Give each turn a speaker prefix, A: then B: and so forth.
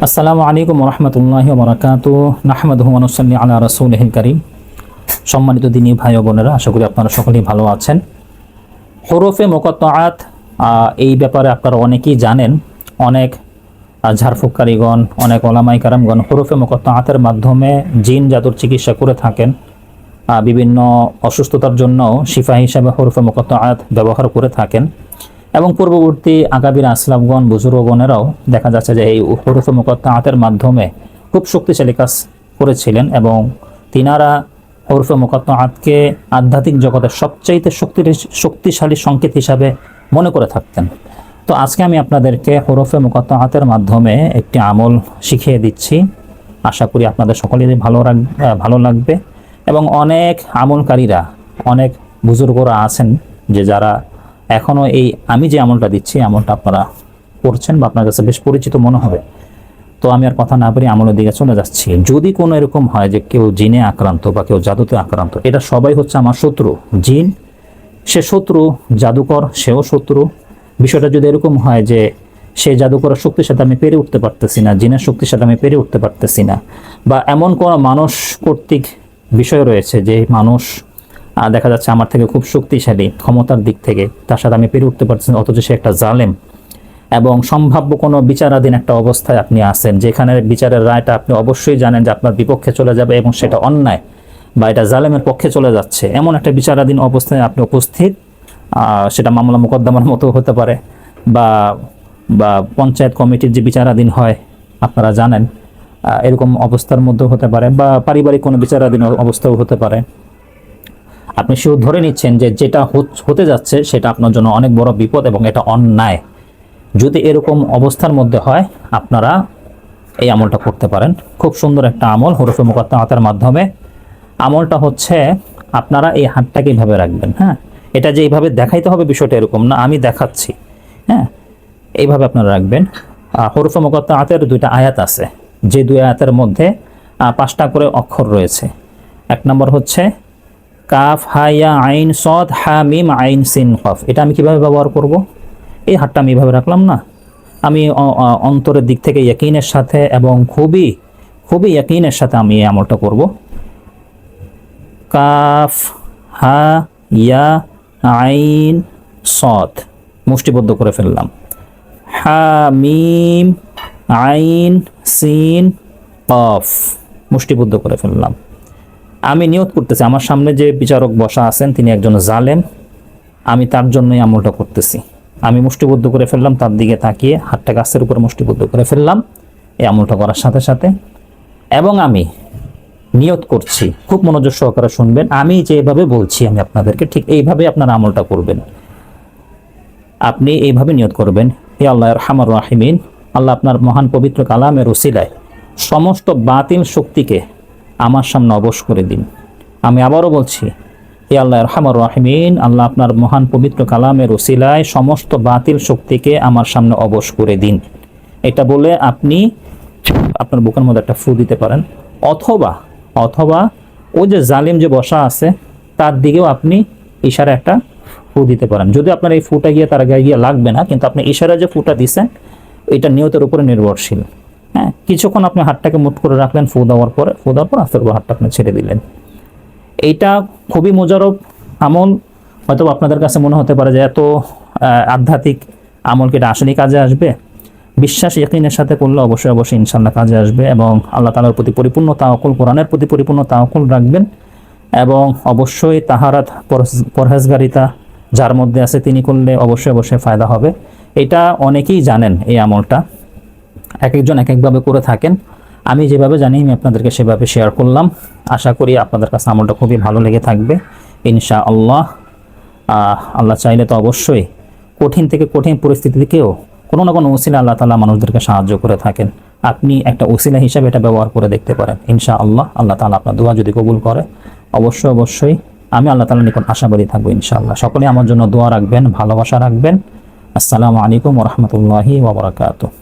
A: আসসালামু আলাইকুম রহমতুল্লাহি ওয়া বারাকাতুহু নাহমাদুহু ওয়া নুসাল্লি আলা রাসূলিহিল কারীম। সম্মানিত দিনী ভাই ও বোনেরা, আশা করি আপনারা সকলেই ভালো আছেন। হুরুফে মুকাত্তাআত এই ব্যাপারে আপনারা অনেকেই জানেন। অনেক ঝাড়ফুঁককারীগণ, অনেক ওলামায়ে কেরামগণ হুরুফে মুকাত্তাআতের মাধ্যমে জিন জাদুর চিকিৎসা করে থাকেন। বিভিন্ন অসুস্থতার জন্য শিফা হিসাবে হুরুফে মুকাত্তাআত ব্যবহার করে থাকেন এবং পূর্ববর্তী আগামীর আসলাফগণ বুজুর্গগণেরাও দেখা যাচ্ছে যে এই হুরুফে মুকাত্তাআতের মাধ্যমে খুব শক্তিশালী কাজ করেছিলেন এবং তিনারা হুরুফে মুকাত্তাআতকে আধ্যাত্মিক জগতের সবচাইতে শক্তিশালী সংকেত হিসাবে মনে করে থাকতেন। তো আজকে আমি আপনাদেরকে হুরুফে মুকাত্তাআতের মাধ্যমে একটি আমল শিখিয়ে দিচ্ছি। আশা করি আপনাদের সকলেরই ভালো লাগবে এবং অনেক আমলকারীরা, অনেক বুজুর্গরা আছেন যে যারা এখনও এই আমি যে আমলটা দিচ্ছি আমলটা আপনারা করছেন বা আপনার কাছে বেশ পরিচিত মনে হবে। তো আমি আর কথা না বলে আমলের দিকে চলে যাচ্ছি। যদি কোনো এরকম হয় যে কেউ জিনে আক্রান্ত বা কেউ জাদুতে আক্রান্ত, এটা সবাই হচ্ছে আমার শত্রু। জিন সে শত্রু, জাদুকর সেও শত্রু। বিষয়টা যদি এরকম হয় যে সে জাদুকরের শক্তির সাথে আমি পেরে উঠতে পারতেছি না, জিনের শক্তির সাথে আমি পেরে উঠতে পারতেছি না, বা এমন কোনো মানুষ কর্তৃক বিষয় রয়েছে যে মানুষ দেখা যাচ্ছে আমার থেকে খুব শক্তিশালী ক্ষমতার দিক থেকে, তার সাথে আমি পেরে উঠতে পারছি না, অথচ সে একটা জালেম, এবং সম্ভাব্য কোনো বিচারাধীন একটা অবস্থায় আপনি আছেন যেখানে বিচারের রায়টা আপনি অবশ্যই জানেন যে আপনার বিপক্ষে চলে যাবে এবং সেটা অন্যায় বা এটা জালেমের পক্ষে চলে যাচ্ছে, এমন একটা বিচারাধীন অবস্থায় আপনি উপস্থিত। সেটা মামলা মোকদ্দমার মতো হতে পারে বা বা পঞ্চায়েত কমিটির যে বিচারাধীন হয় আপনারা জানেন, এরকম অবস্থার মধ্যে হতে পারে, বা পারিবারিক কোনো বিচারাধীন অবস্থাও হতে পারে। আপনি সেও ধরে নিচ্ছেন যে যেটা হতে যাচ্ছে সেটা আপনার জন্য অনেক বড় বিপদ এবং এটা অন্যায়। যদি এরকম অবস্থার মধ্যে হয়, আপনারা এই আমলটা করতে পারেন। খুব সুন্দর একটা আমল হুরুফে মুকাত্তাআতের মাধ্যমে। আমলটা হচ্ছে আপনারা এই হাতটাকে এইভাবে রাখবেন। হ্যাঁ, এটা যে এইভাবে দেখাইতে হবে বিষয়টা এরকম না, আমি দেখাচ্ছি। হ্যাঁ, এইভাবে আপনারা রাখবেন। হুরুফে মুকাত্তাআতের দুইটা আয়াত আছে, যে দুই আয়াতের মধ্যে 5টা করে অক্ষর রয়েছে। এক নম্বর হচ্ছে কাফ হা ইয়া আইন সদ হা মিম আইন সিন কফ। এটা আমি কিভাবে ব্যবহার করব? এই হাতটা আমি এইভাবে রাখলাম না, আমি অন্তরের দিক থেকে ইয়াকিনের সাথে এবং খুবই খুবই ইয়াকিনের সাথে আমি এই আমলটা করব। কাফ হা ইয়া আইন সদ মুষ্টিবদ্ধ করে ফেললাম। হা মিম আইন সিন কফ মুষ্টিবদ্ধ করে ফেললাম। আমি নিয়ত করতেছি, আমার সামনে যে বিচারক বসা আছেন তিনি একজন জালেম, আমি তার জন্যই আমলটা করতেছি। আমি মুষ্টিবদ্ধ করে ফেললাম, তার দিকে তাকিয়ে হাতটা গাছের উপর মুষ্টিবদ্ধ করে ফেললাম এই আমলটা করার সাথে সাথে। এবং আমি নিয়ত করছি, খুব মনোযোগ সহকারে শুনবেন, আমি যেভাবে বলছি আমি আপনাদেরকে ঠিক এইভাবে আপনারা আমলটা করবেন। আপনি এইভাবে নিয়ত করবেন, হে আল্লাহ আরহামার রাহিমিন, আল্লাহ আপনার মহান পবিত্র কালামের ওসিলায় সমস্ত বাতিল শক্তিকে আমার সামনে অবশ করে দিন। আমি আবারও বলছি, হে আল্লাহ আরহামার রাহিমিন, আল্লাহ আপনার মহান পবিত্র কালামের ওসিলায় সমস্ত বাতিল শক্তিকে আমার সামনে অবশ করে দিন। এটা বলে আপনি আপনার বুকের মধ্যে একটা ফু দিতে পারেন, অথবা অথবা ওই যে জালিম যে বসা আছে তার দিকেও আপনি ইশারা একটা ফু দিতে পারেন। যদি আপনার এই ফুটা গিয়ে তার গায়ে গিয়ে লাগবে না, কিন্তু আপনি ইশারা যে ফুটা দিচ্ছেন এটা নিয়তের উপরে নির্ভরশীল। হ্যাঁ, কিছুক্ষণ আপনি হাতটাকে মুঠ করে রাখলেন, ফু দেওয়ার পর আস্তে করে হাতটা আপনি ছেড়ে দিলেন। এইটা খুবই মুজারব আমল। হয়তো আপনাদের কাছে মনে হতে পারে যে এত আধ্যাত্মিক আমল কি এটা আসলেই কাজে আসবে? বিশ্বাস ইয়াকিনের সাথে করলে অবশ্যই অবশ্যই ইনশাআল্লাহ কাজে আসবে। এবং আল্লাহ তাআলার প্রতি পরিপূর্ণ তাওয়াক্কুল, কোরআনের প্রতি পরিপূর্ণ তাওয়াক্কুল রাখবেন এবং অবশ্যই তাহারাত পরহেজগারিতা যার মধ্যে আছে তিনি করলে অবশ্যই অবশ্যই ফায়দা হবে। এটা অনেকেই জানেন এই আমলটা, এক একজন এক একভাবে করে থাকেন। আমি যেভাবে জানি আমি আপনাদেরকে সেভাবে শেয়ার করলাম। আশা করি আপনাদের কাছে আমলটা খুবই ভালো লেগে থাকবে ইনশাআল্লাহ। আল্লাহ চাইলে তো অবশ্যই কঠিন থেকে কঠিন পরিস্থিতি থেকেও কোনো না কোনো ওসিলা আল্লাহ তাআলা মানুষদেরকে সাহায্য করে থাকেন। আপনি একটা ওসিলা হিসাবে এটা ব্যবহার করে দেখতে পারেন ইনশাআল্লাহ। আল্লাহ তাআলা আপনার দোয়া যদি কবুল করে অবশ্যই অবশ্যই আমি আল্লাহ তাআলার নিকট আশাবাদী থাকবো ইনশাআল্লাহ। সকলে আমার জন্য দোয়া রাখবেন, ভালোবাসা রাখবেন। আসসালামু আলাইকুম ওয়া রাহমাতুল্লাহি ওয়া বারাকাতুহু।